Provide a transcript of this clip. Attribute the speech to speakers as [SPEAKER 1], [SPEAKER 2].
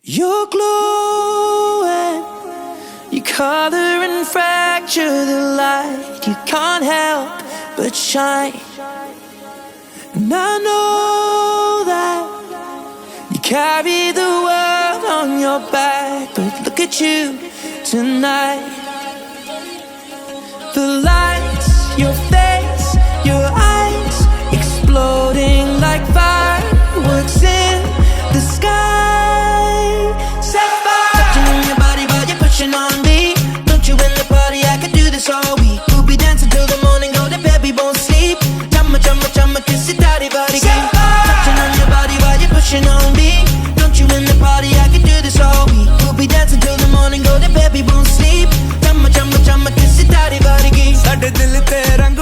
[SPEAKER 1] You're glowing, you color and fracture the light. You can't help but shine. And I know that you carry the world on your back, but look at you tonight. The lights, your face, your eyes, exploding like fireworks in the sky. Set fire, touching on your body while you're pushing on me. Don't you in the party, I could do this all week. We'll be dancing till the morning, go to bed, we won't sleep. Chumma, chumma, chumma, kiss it, daddy, body game. Touching on your body while you're pushing on me. Don't you in the party, I could do this all week. We'll be dancing till the morning, go to bed, we won't sleep. Chumma, chumma, chumma, kiss it, daddy, body game.
[SPEAKER 2] ਸਾਡੇ ਦਿਲ ਤੇ ਰੰਗ